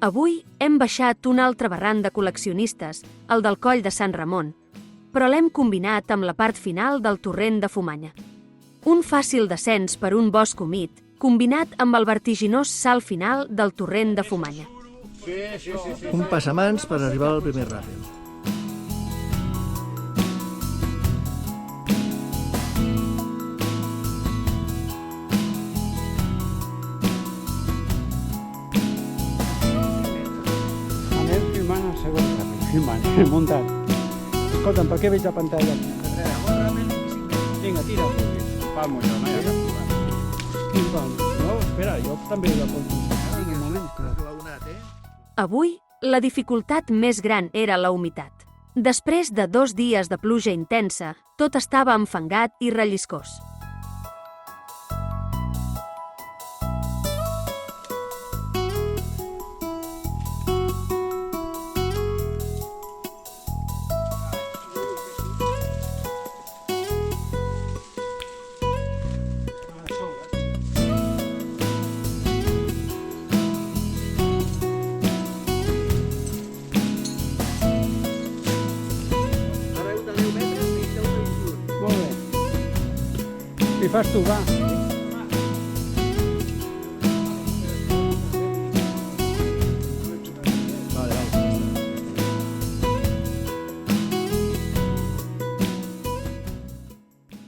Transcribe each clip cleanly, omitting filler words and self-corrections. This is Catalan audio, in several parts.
Avui hem baixat un altre barranc de col·leccionistes, el del Coll de Sant Ramon, però l'hem combinat amb la part final del torrent de Fumanya. Un fàcil descens per un bosc humit, combinat amb el vertiginós salt final del torrent de Fumanya. Un passamans per arribar al primer ràpel. Anem filmant el segon ràpel, filmant, muntant. Escolta'm, per què veig la pantalla? Vinga, tira. Palmo jo, no hi ha cap problema. Quin palmo? No, espera, jo també la pot funcionar en un moment. Avui, la dificultat més gran era la humitat. Després de 2 dies de pluja intensa, tot estava enfangat i relliscós. Li fas tu, va.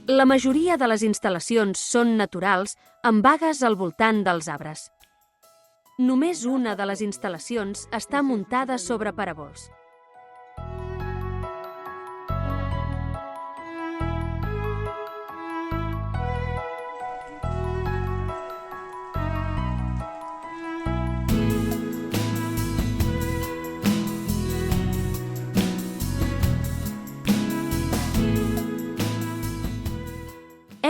La majoria de les instal·lacions són naturals, amb vagues al voltant dels arbres. Només una de les instal·lacions està muntada sobre parabols.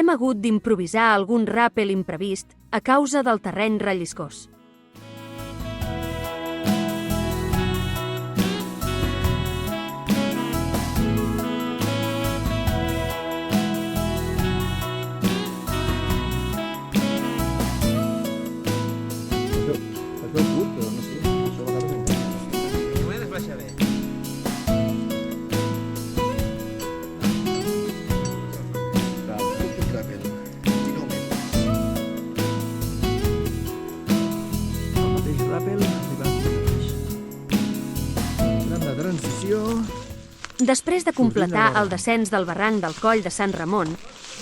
Hem hagut d'improvisar algun ràpel imprevist a causa del terreny relliscós. Es veu curt, però no sé, això a vegades m'encanta. Només es baixa bé. Després de completar el descens del barranc del Coll de Sant Ramon,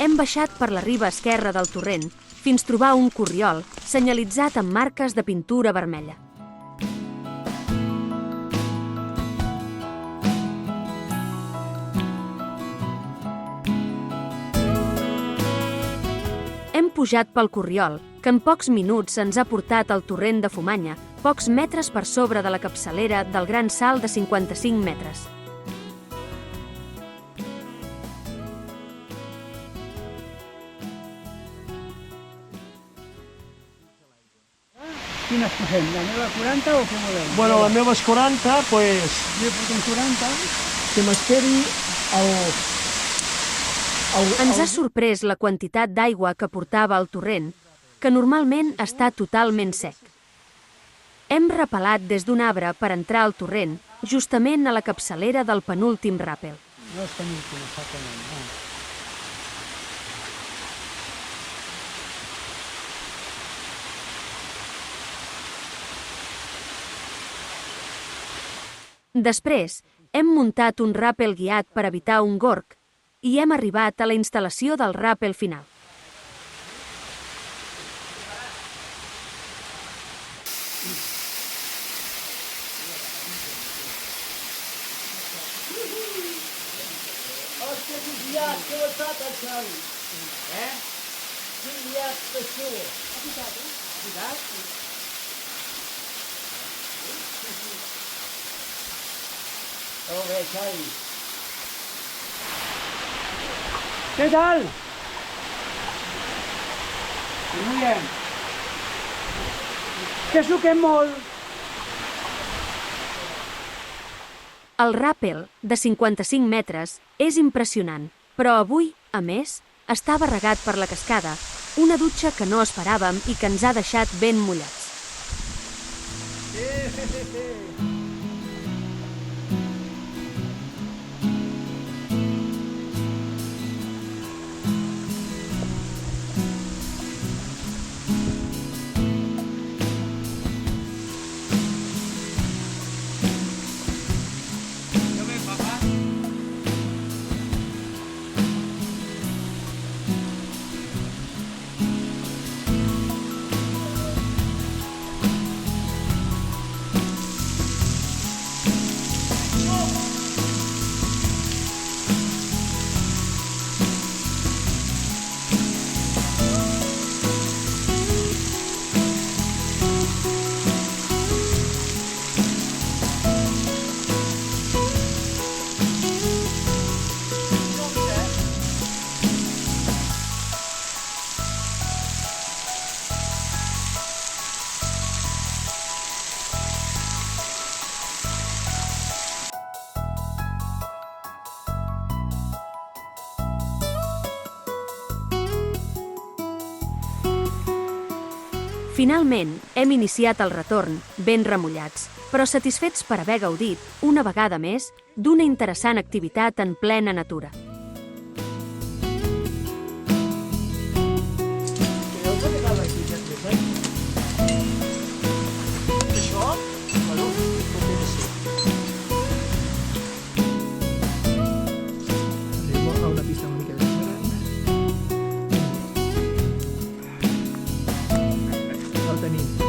hem baixat per la riba esquerra del torrent fins trobar un corriol senyalitzat amb marques de pintura vermella. Hem pujat pel corriol, que en pocs minuts ens ha portat al torrent de Fumanya, pocs metres per sobre de la capçalera del gran salt de 55 metres. Quines posem? La meva 40 o què voleu? Bueno, la meva és 40, pues, Jo porto 40. que m'esperi Ens ha sorprès la quantitat d'aigua que portava el torrent, que normalment està totalment sec. Hem repelat des d'un arbre per entrar al torrent, justament a la capçalera del penúltim ràpel. No és penúltim, exactament. No. Després, hem muntat un ràpel guiat per evitar un gorg i hem arribat a la instal·lació del ràpel final. Què tal? Muy bien. Que suquem molt. El ràpel, de 55 metres, és impressionant, però avui, a més, estava regat per la cascada, una dutxa que no esperàvem i que ens ha deixat ben mullats. Finalment, hem iniciat el retorn, ben remullats, però satisfets per haver gaudit, una vegada més, d'una interessant activitat en plena natura. Arribo a una pista una mica diferent. El tenim.